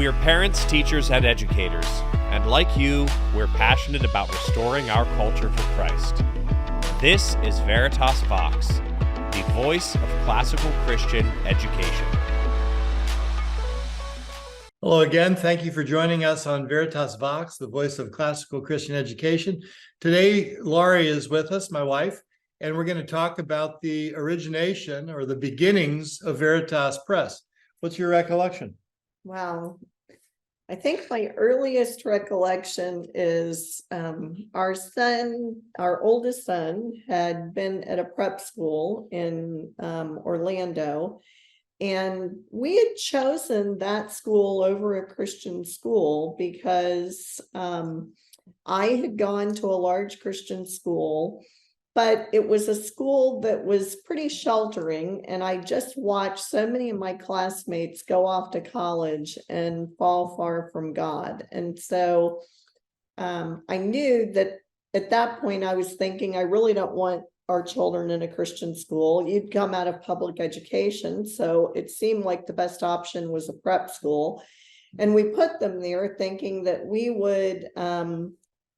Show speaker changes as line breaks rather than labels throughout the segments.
We're parents, teachers, and educators, and like you, we're passionate about restoring our culture for Christ. This is Veritas Vox, the voice of classical Christian education.
Hello again. Thank you for joining us on Veritas Vox, the voice of classical Christian education. Today, Laurie is with us, my wife, and we're going to talk about the origination or the beginnings of Veritas Press. What's your recollection?
Wow. I think my earliest recollection is our oldest son had been at a prep school in Orlando, and we had chosen that school over a Christian school because I had gone to a large Christian school, but it was a school that was pretty sheltering, and I just watched so many of my classmates go off to college and fall far from God. And so I knew that at that point I was thinking, I really don't want our children in a Christian school. You'd come out of public education, so it seemed like the best option was a prep school. And we put them there thinking that we would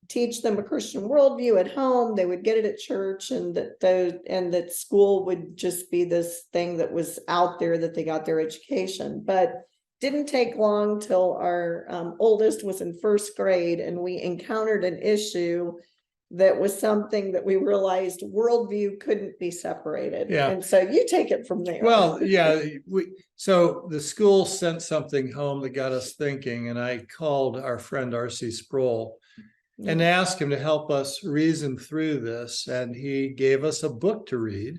teach them a Christian worldview at home, they would get it at church, and that school would just be this thing that was out there that they got their education. But didn't take long till our oldest was in first grade, and we encountered an issue that was something that we realized worldview couldn't be separated.
Yeah.
And so you take it from there.
Well, yeah, so the school sent something home that got us thinking, and I called our friend R.C. Sproul and asked him to help us reason through this. And he gave us a book to read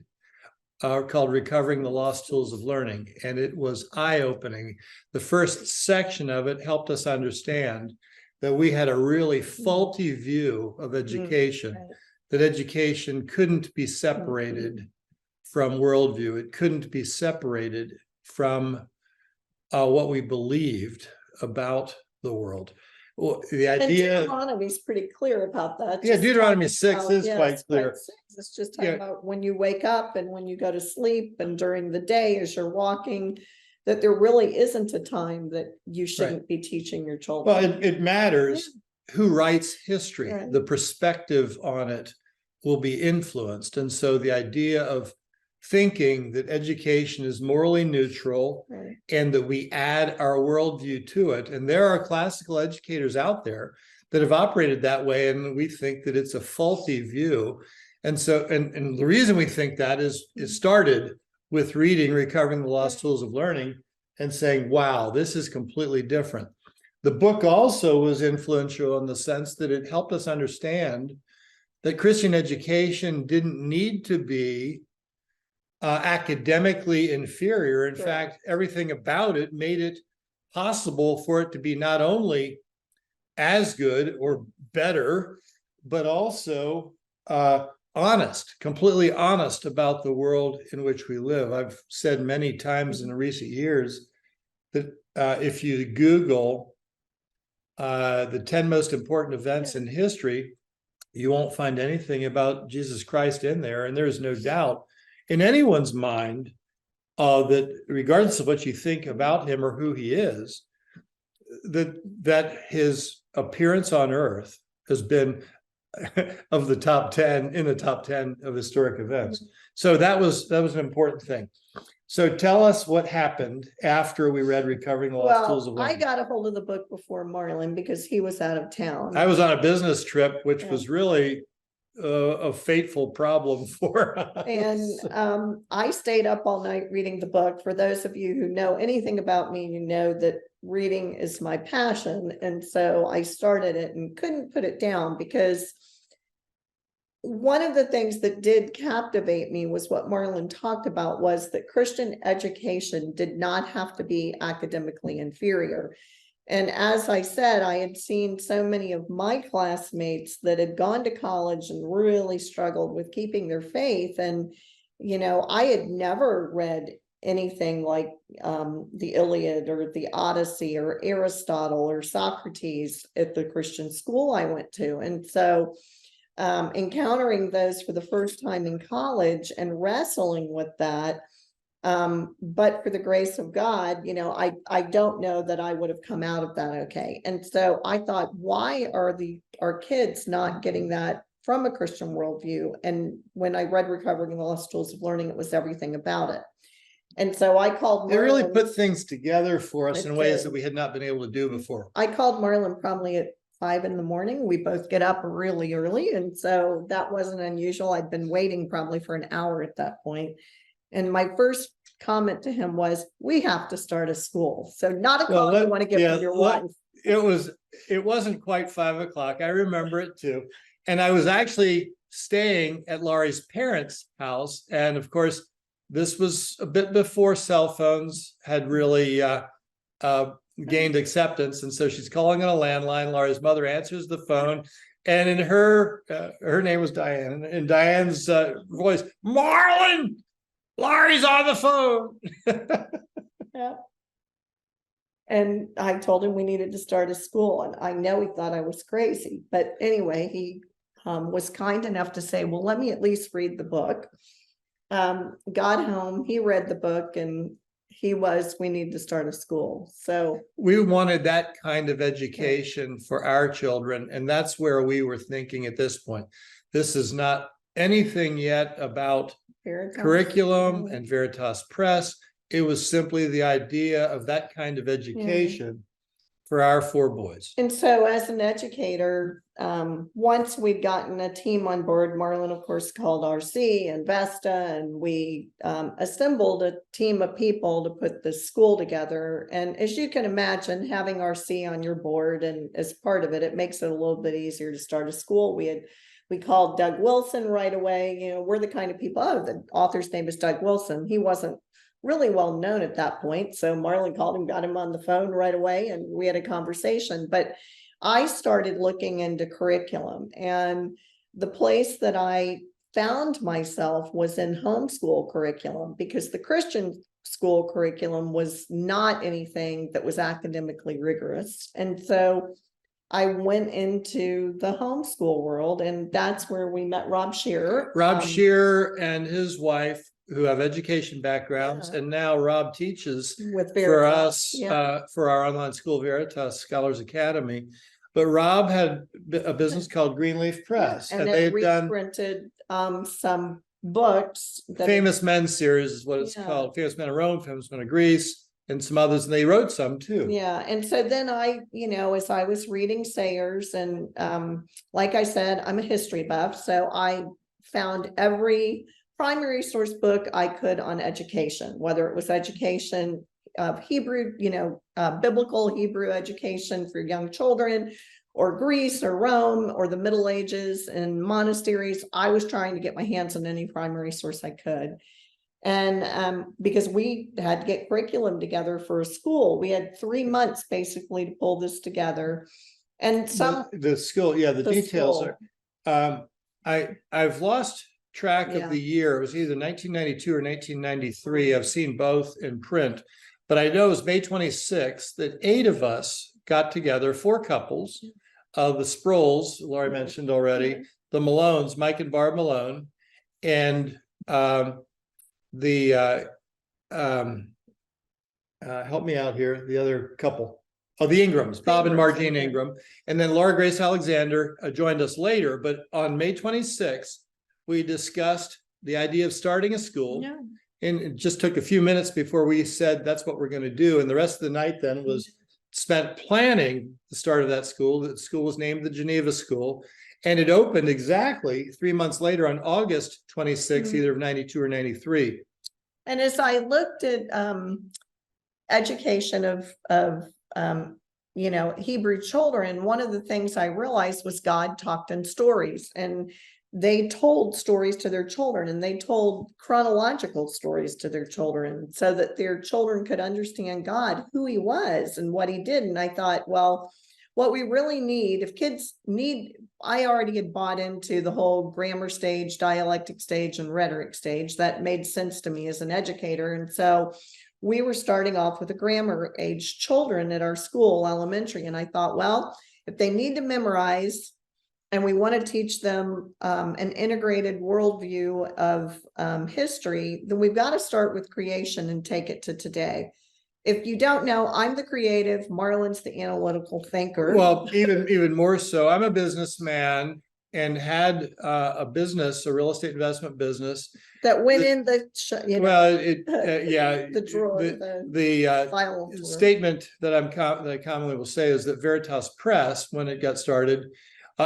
called Recovering the Lost Tools of Learning. And it was eye-opening. The first section of it helped us understand that we had a really faulty view of education, that education couldn't be separated from worldview. It couldn't be separated from what we believed about the world. Well, the idea,
and Deuteronomy is pretty clear about that.
Yeah, Deuteronomy 6 is quite clear.
It's just talking about when you wake up and when you go to sleep and during the day as you're walking, that there really isn't a time that you shouldn't be teaching your children.
Well, it matters who writes history.
Right.
The perspective on it will be influenced. And so the idea of thinking that education is morally neutral and that we add our worldview to it. And there are classical educators out there that have operated that way, and we think that it's a faulty view. And so, and the reason we think that is it started with reading Recovering the Lost Tools of Learning and saying, wow, this is completely different. The book also was influential in the sense that it helped us understand that Christian education didn't need to be academically inferior. In fact, everything about it made it possible for it to be not only as good or better, but also honest, completely honest about the world in which we live. I've said many times in recent years that if you Google the 10 most important events in history, you won't find anything about Jesus Christ in there. And there's no doubt in anyone's mind that regardless of what you think about him or who he is, that his appearance on earth has been of the top 10 in the top 10 of historic events. So that was an important thing. So tell us what happened after we read Recovering the Lost Tools of Learning.
I got a hold of the book before Marlin because he was out of town.
I was on a business trip, which was really a fateful problem for us.
And I stayed up all night reading the book. For those of you who know anything about me, you know that reading is my passion. And so I started it and couldn't put it down, because one of the things that did captivate me was what Marlin talked about, was that Christian education did not have to be academically inferior. And as I said, I had seen so many of my classmates that had gone to college and really struggled with keeping their faith. And, you know, I had never read anything like the Iliad or the Odyssey or Aristotle or Socrates at the Christian school I went to. And so encountering those for the first time in college and wrestling with that, But for the grace of God, I don't know that I would have come out of that okay. And so I thought, why are our kids not getting that from a Christian worldview? And when I read Recovering the Lost Tools of Learning, it was everything about it. And so I called
It really
Marlin.
put things together for us
It
in ways
did.
that we had not been able to do before.
I called Marlin probably at 5 a.m. We both get up really early. And so that wasn't unusual. I'd been waiting probably for an hour at that point. And my first comment to him was, we have to start a school. So not a call you want to give to your wife.
It wasn't quite 5 o'clock. I remember it too. And I was actually staying at Laurie's parents' house. And of course, this was a bit before cell phones had really gained acceptance. And so she's calling on a landline. Laurie's mother answers the phone. And in her name was Diane. And Diane's voice, Marlin, Laurie's on the phone.
Yeah. And I told him we needed to start a school. And I know he thought I was crazy. But anyway, he was kind enough to say, well, let me at least read the book. Got home, he read the book, and we need to start a school. So
we wanted that kind of education for our children. And that's where we were thinking at this point. This is not anything yet about
Veritas.
Curriculum and Veritas Press. It was simply the idea of that kind of education for our 4 boys.
And so as an educator, once we'd gotten a team on board, Marlin, of course, called RC and Vesta, and we assembled a team of people to put this school together. And as you can imagine, having RC on your board and as part of it, it makes it a little bit easier to start a school. We called Doug Wilson right away. We're the kind of people, the author's name is Doug Wilson. He wasn't really well known at that point. So Marlin called him, got him on the phone right away, and we had a conversation. But I started looking into curriculum, and the place that I found myself was in homeschool curriculum, because the Christian school curriculum was not anything that was academically rigorous. And so I went into the homeschool world, and that's where we met Rob Shearer.
Rob Shearer and his wife, who have education backgrounds, and now Rob teaches
with
for us,
yeah.
For our online school, Veritas Scholars Academy. But Rob had a business called Greenleaf Press,
and
they had done
reprinted some books.
Famous Men series is what it's called. Famous Men of Rome, Famous Men of Greece, and some others, and they wrote some too.
Yeah, and so then I, as I was reading Sayers, and like I said, I'm a history buff, so I found every primary source book I could on education, whether it was education of Hebrew, biblical Hebrew education for young children, or Greece or Rome or the Middle Ages and monasteries. I was trying to get my hands on any primary source I could. And because we had to get curriculum together for a school, we had 3 months basically to pull this together. And
the school, the details
school.
are, I've lost track of the year. It was either 1992 or 1993. I've seen both in print, but I know it was May 26th that 8 of us got together, 4 couples, the Sproles, Laurie mentioned already, the Malones, Mike and Barb Malone, and help me out here, the other couple. Oh, the Ingrams, Bob and Margene Ingram. And then Laura Grace Alexander joined us later, but on May 26th, we discussed the idea of starting a school.
Yeah.
And it just took a few minutes before we said that's what we're going to do. And the rest of the night then was spent planning the start of that school. The school was named the Geneva School. And it opened exactly 3 months later on August 26th, either of 92 or 93.
And as I looked at education of Hebrew children, one of the things I realized was God talked in stories, and they told stories to their children, and they told chronological stories to their children so that their children could understand God, who he was and what he did. And I thought, well, what we really need, if kids need, I already had bought into the whole grammar stage, dialectic stage, and rhetoric stage. That made sense to me as an educator. And so we were starting off with the grammar age children at our school, elementary. And I thought, well, if they need to memorize and we want to teach them an integrated worldview of history, then we've got to start with creation and take it to today. If you don't know, I'm the creative, Marlin's the analytical thinker.
Well, even more so, I'm a businessman and had a business, a real estate investment business.
That went in the,
Well, yeah,
the drawer,
the
file drawer.
statement that that I commonly will say is that Veritas Press, when it got started,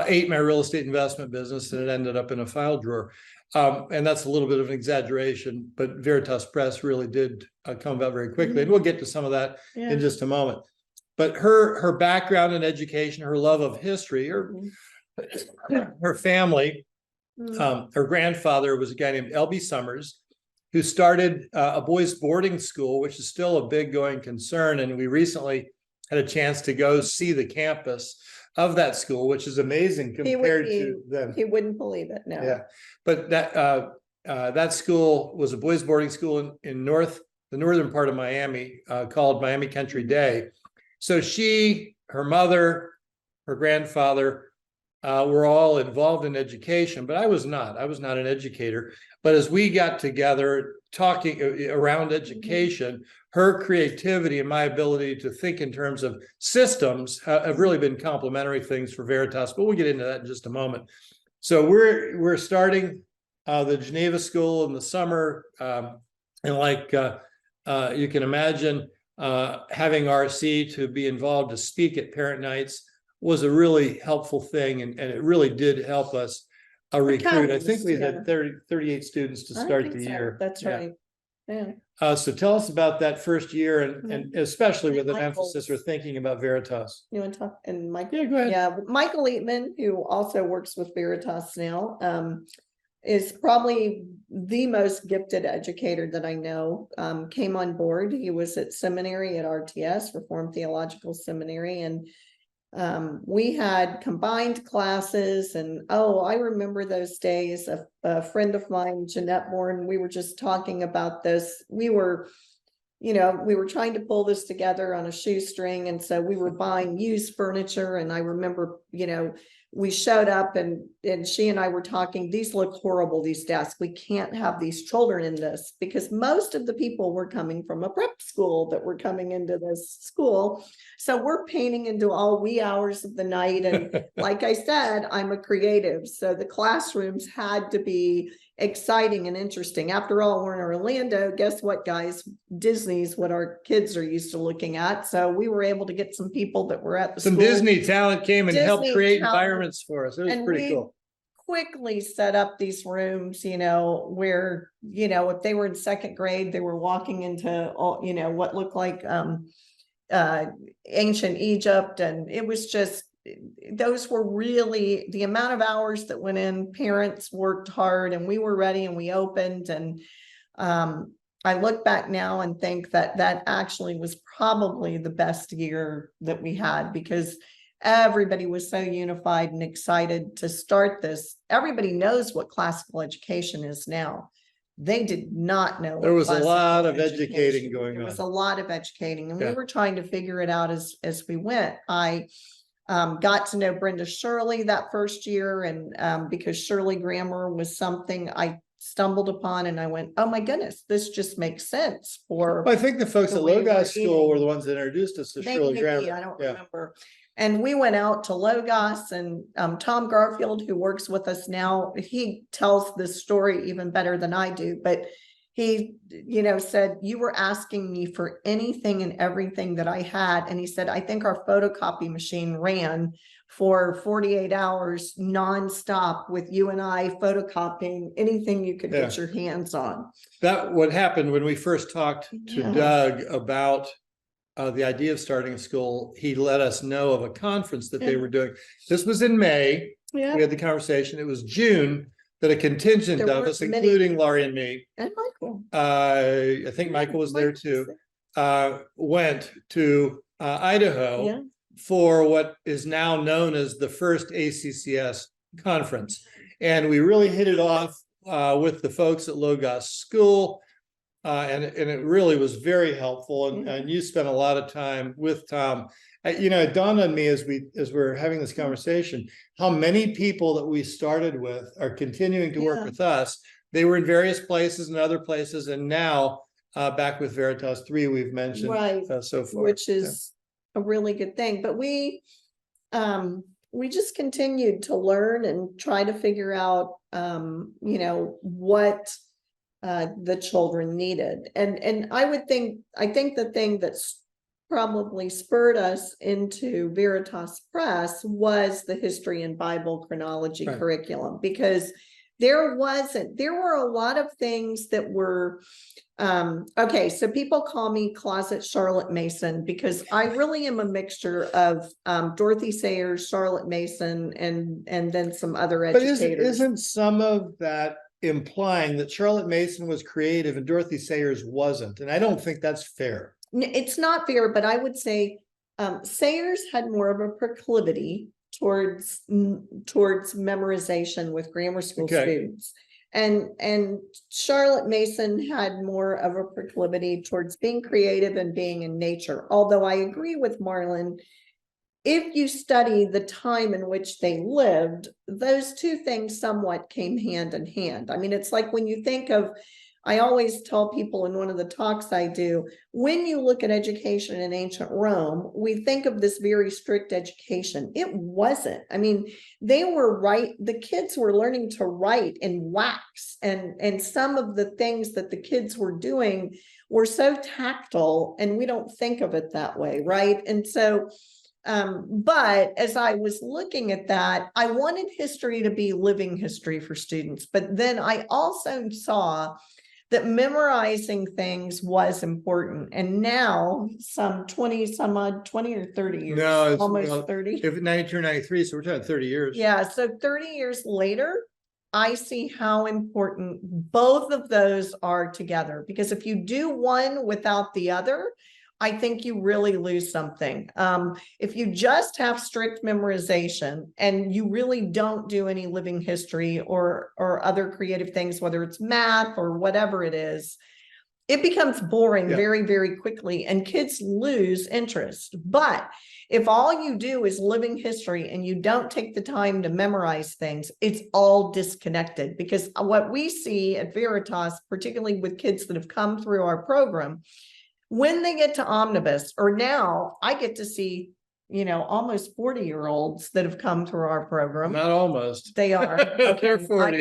ate my real estate investment business, and it ended up in a file drawer. And that's a little bit of an exaggeration, but Veritas Press really did come about very quickly. And we'll get to some of that in just a moment. But her background in education, her love of history, her family, her grandfather was a guy named L.B. Summers, who started a boys' boarding school, which is still a big going concern. And we recently had a chance to go see the campus of that school, which is amazing compared to them.
He wouldn't believe it. No.
Yeah, but that school was a boys' boarding school in the northern part of Miami, called Miami Country Day. So her mother, her grandfather, were all involved in education, but I was not an educator. But as we got together talking around education, her creativity and my ability to think in terms of systems have really been complementary things for Veritas, but we'll get into that in just a moment. So we're starting the Geneva School in the summer, and like you can imagine, having RC to be involved to speak at parent nights was a really helpful thing, and it really did help us recruit. I think we had 38 students to start the year.
That's right. Yeah.
So tell us about that first year, and especially with an emphasis or thinking about Veritas.
You want to talk? And Michael?
Yeah, go ahead.
Yeah, Michael Eatman, who also works with Veritas now, is probably the most gifted educator that I know. Came on board. He was at seminary at RTS, Reformed Theological Seminary, and we had combined classes, and I remember those days. A friend of mine, Jeanette Bourne, we were just talking about this. We were trying to pull this together on a shoestring, and so we were buying used furniture. And I remember, we showed up, and she and I were talking, these look horrible, these desks. We can't have these children in this, because most of the people were coming from a prep school that were coming into this school. So we're painting into all wee hours of the night. And like I said, I'm a creative. So the classrooms had to be exciting and interesting. After all, we're in Orlando. Guess what, guys? Disney's what our kids are used to looking at. So we were able to get some people that were at the
school. Disney talent came and helped create environments for us. It was pretty cool.
Quickly set up these rooms, where, if they were in second grade, they were walking into all, what looked like ancient Egypt. And it was just, those were really the amount of hours that went in. Parents worked hard, and we were ready, and we opened. And I look back now and think that actually was probably the best year that we had, because everybody was so unified and excited to start this. Everybody knows what classical education is now. They did not know.
There was a lot of educating going on.
There was a lot of educating, and we were trying to figure it out as we went. I got to know Brenda Shirley that first year, and because Shirley grammar was something I stumbled upon, and I went, oh my goodness, this just makes sense for.
Well, I think the folks at Logos School were the ones that introduced us to Shirley grammar.
I don't remember. And we went out to Logos, and Tom Garfield, who works with us now, he tells this story even better than I do, but he, said, you were asking me for anything and everything that I had. And he said, I think our photocopy machine ran for 48 hours nonstop with you and I photocopying anything you could get your hands on.
That what happened when we first talked to Doug about the idea of starting a school. He let us know of a conference that they were doing. This was in May. We had the conversation. It was June that a contingent of us, including Laurie and me,
and Michael,
I think Michael was there too, went to Idaho for what is now known as the first ACCS conference. And we really hit it off with the folks at Logos School. And it really was very helpful. And you spent a lot of time with Tom. It dawned on me as we're having this conversation, how many people that we started with are continuing to work
Yeah.
with us. They were in various places and other places, and now back with Veritas 3, we've mentioned
Right,
so far.
which is a really good thing. But we just continued to learn and try to figure out, what the children needed. And I think the thing that's probably spurred us into Veritas Press was the history and Bible chronology
Right.
curriculum, because there were a lot of things that were, okay, so people call me Closet Charlotte Mason because I really am a mixture of Dorothy Sayers, Charlotte Mason, and then some other
But
educators.
isn't some of that implying that Charlotte Mason was creative and Dorothy Sayers wasn't? And I don't think that's fair.
It's not fair, but I would say Sayers had more of a proclivity towards memorization with grammar school students, and Charlotte Mason had more of a proclivity towards being creative and being in nature. Although I agree with Marlin, if you study the time in which they lived, those two things somewhat came hand in hand. I mean, it's like when you think of, I always tell people in one of the talks I do, when you look at education in ancient Rome, we think of this very strict education. It wasn't. I mean, the kids were learning to write in wax, and some of the things that the kids were doing were so tactile, and we don't think of it that way, right? And so, but as I was looking at that, I wanted history to be living history for students, but then I also saw that memorizing things was important. And now some 20 or 30 years,
No, it's
almost 30.
If 92, 93, so we're talking 30 years.
Yeah, so 30 years later, I see how important both of those are together, because if you do one without the other, I think you really lose something. If you just have strict memorization and you really don't do any living history or other creative things, whether it's math or whatever it is, it becomes boring very, very quickly, and kids lose interest. But if all you do is living history and you don't take the time to memorize things, it's all disconnected. Because what we see at Veritas, particularly with kids that have come through our program, when they get to omnibus, or now I get to see, almost 40-year-olds that have come through our program.
Not almost.
They are. Okay,
They're 40.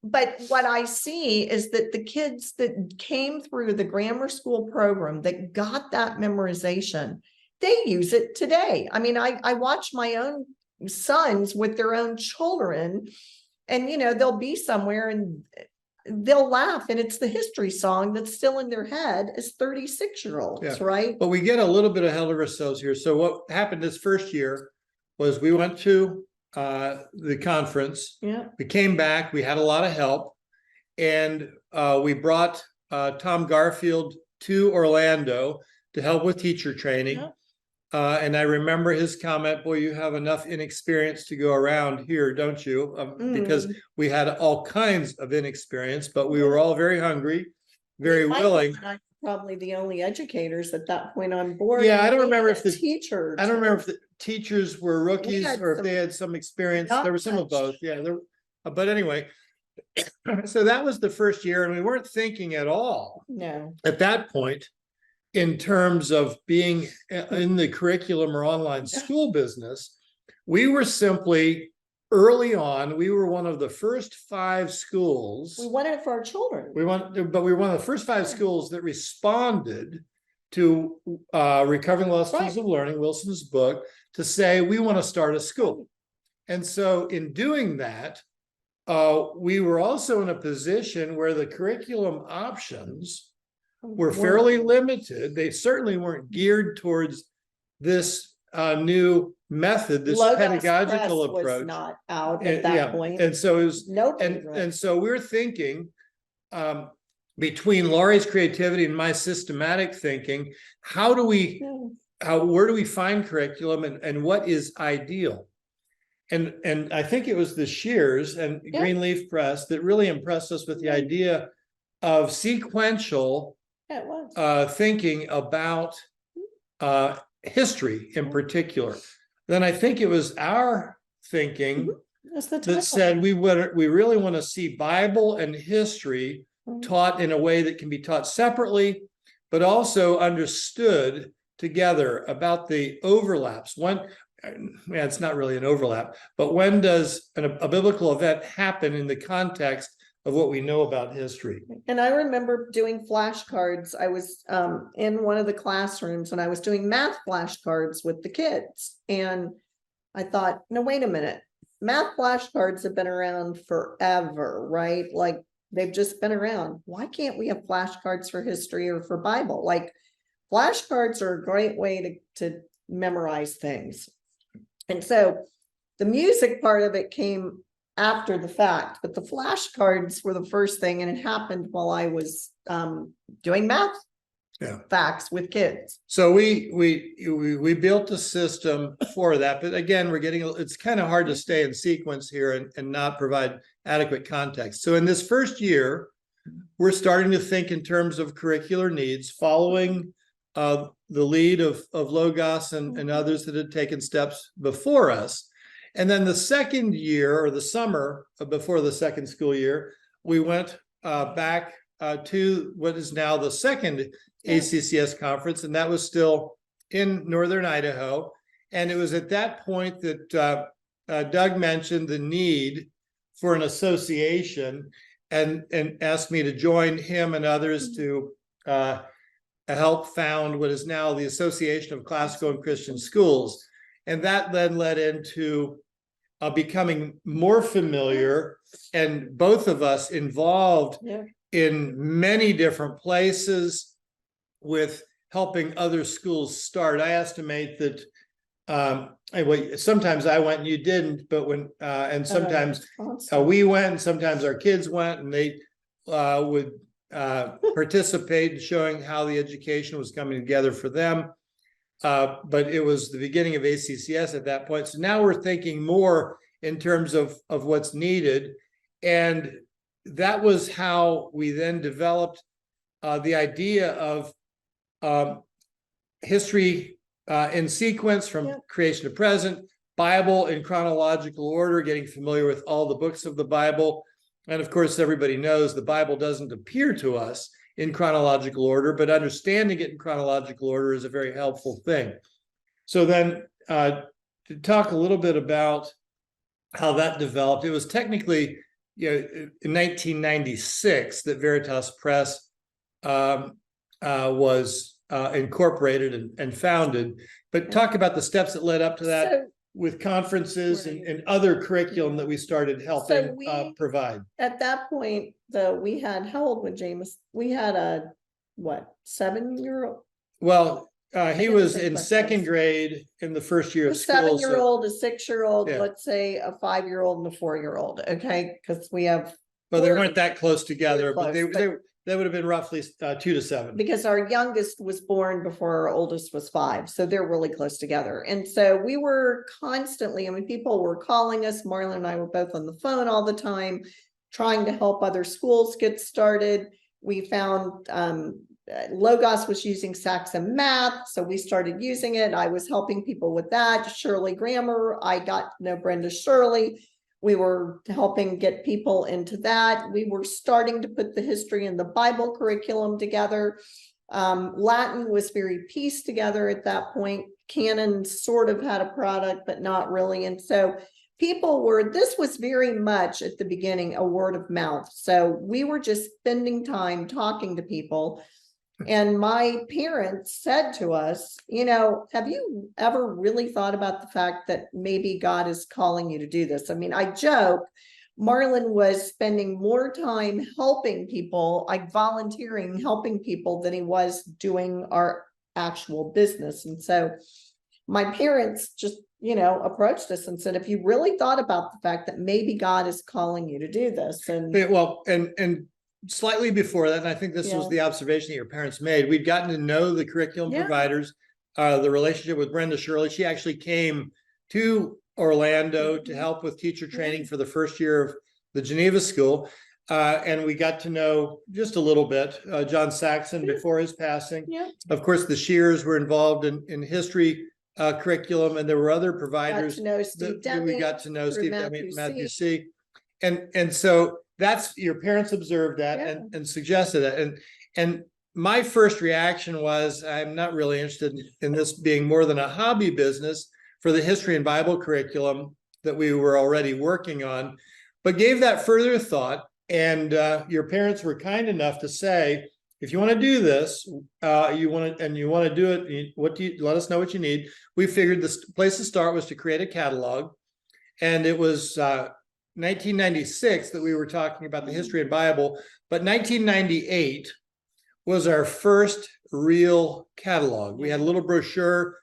But what I see is that the kids that came through the grammar school program that got that memorization, they use it today. I mean, I watch my own sons with their own children, and, they'll be somewhere and they'll laugh, and it's the history song that's still in their head as 36-year-olds, right?
But we get a little bit ahead of ourselves here. So what happened this first year was we went to the conference.
Yeah.
We came back, we had a lot of help, and we brought Tom Garfield to Orlando to help with teacher training.
Yeah.
And I remember his comment, boy, you have enough inexperience to go around here, don't you? Because we had all kinds of inexperience, but we were all very hungry, very willing.
Probably the only educators at that point on board.
Yeah, I don't remember if the
teachers.
I don't remember if the teachers were rookies or if they had some experience. There was some of both. Yeah, but anyway, so that was the first year, and we weren't thinking at all at that point in terms of being in the curriculum or online school business. We were simply, early on, we were one of the first 5 schools.
We wanted it for our children.
But we were one of the first 5 schools that responded to Recovering Lost Tools of Learning, Wilson's book, to say, we want to start a school. And so in doing that, we were also in a position where the curriculum options were fairly limited. They certainly weren't geared towards this new method, this pedagogical approach.
Not out at that point.
And so it was and so we're thinking between Laurie's creativity and my systematic thinking, where do we find curriculum and what is ideal? And I think it was the Shears and Greenleaf Press that really impressed us with the idea of sequential thinking about history in particular. Then I think it was our thinking
That's the
that
title.
said we really want to see Bible and history taught in a way that can be taught separately, but also understood together about the overlaps. It's not really an overlap, but when does a biblical event happen in the context of what we know about history?
And I remember doing flashcards. I was in one of the classrooms and I was doing math flashcards with the kids. And I thought, no, wait a minute. Math flashcards have been around forever, right? Like they've just been around. Why can't we have flashcards for history or for Bible? Like flashcards are a great way to memorize things. And so the music part of it came after the fact, but the flashcards were the first thing, and it happened while I was doing math facts with kids.
So we built a system for that, but again, it's kind of hard to stay in sequence here and not provide adequate context. So in this first year, we're starting to think in terms of curricular needs, following the lead of Logos and others that had taken steps before us. And then the second year, or the summer before the second school year, we went back to what is now the second ACCS conference, and that was still in Northern Idaho. And it was at that point that Doug mentioned the need for an association and asked me to join him and others to help found what is now the Association of Classical and Christian Schools. And that then led into becoming more familiar, and both of us involved in many different places with helping other schools start. I estimate that sometimes I went and you didn't, but and sometimes we went, and sometimes our kids went, and they would participate in showing how the education was coming together for them. But it was the beginning of ACCS at that point. So now we're thinking more in terms of what's needed. And that was how we then developed the idea of history in sequence from creation to present, Bible in chronological order, getting familiar with all the books of the Bible. And of course, everybody knows the Bible doesn't appear to us in chronological order, but understanding it in chronological order is a very helpful thing. So then to talk a little bit about how that developed, it was technically in 1996 that Veritas Press was incorporated and founded. But talk about the steps that led up to that with conferences and other curriculum that we started helping provide.
At that point, though, we had, how old was James? We had a, 7-year-old?
Well, he was in second grade in the first year of school.
7-year-old, a 6-year-old, let's say a 5-year-old and a 4-year-old, okay? Because we have.
Well, they weren't that close together, but they would have been roughly 2 to 7.
Because our youngest was born before our oldest was 5. So they're really close together. And so we were constantly, people were calling us. Marlin and I were both on the phone all the time, trying to help other schools get started. We found Logos was using Saxon Math, so we started using it. I was helping people with that. Shirley Grammar, I got to know Brenda Shirley. We were helping get people into that. We were starting to put the history and the Bible curriculum together. Latin was very pieced together at that point. Canon sort of had a product, but not really. And so this was very much at the beginning a word of mouth. So we were just spending time talking to people. And my parents said to us, have you ever really thought about the fact that maybe God is calling you to do this? I joke, Marlin was spending more time helping people, like volunteering, helping people than he was doing our actual business. And so my parents just, approached us and said, if you really thought about the fact that maybe God is calling you to do this. And
slightly before that, and I think this was the observation that your parents made, we'd gotten to know the curriculum providers, the relationship with Brenda Shirley. She actually came to Orlando to help with teacher training for the first year of the Geneva School. And we got to know just a little bit, John Saxon
Yeah.
before his passing.
Yeah.
Of course, the Shears were involved in history curriculum, and there were other
Got
providers
to know Steve
that we
Deming
got to know,
through
Steve Deming, Matthew
C.
C. And so that's, your parents observed that
Yeah.
and suggested it. And my first reaction was, I'm not really interested in this being more than a hobby business for the history and Bible curriculum that we were already working on, but gave that further thought. And your parents were kind enough to say, if you want to do this, you want to do it, let us know what you need. We figured the place to start was to create a catalog. And it was 1996 that we were talking about the history and Bible, but 1998 was our first real catalog. We had a little brochure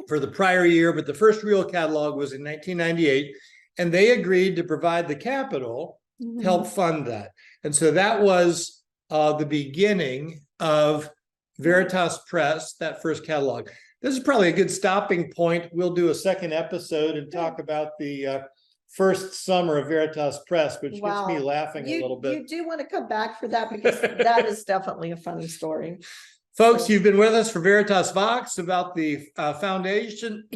for the prior year, but the first real catalog was in 1998, and they agreed to provide the capital to help fund that. And so that was the beginning of Veritas Press, that first catalog. This is probably a good stopping point. We'll do a second episode and talk about the first summer of Veritas Press, which gets me laughing a little bit.
You do want to come back for that, because that is definitely a funny story.
Folks, you've been with us for Veritas Vox about the foundation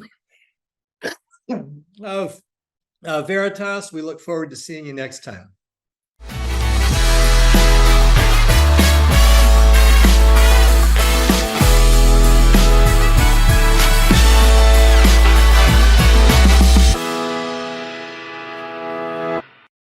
of Veritas. We look forward to seeing you next time.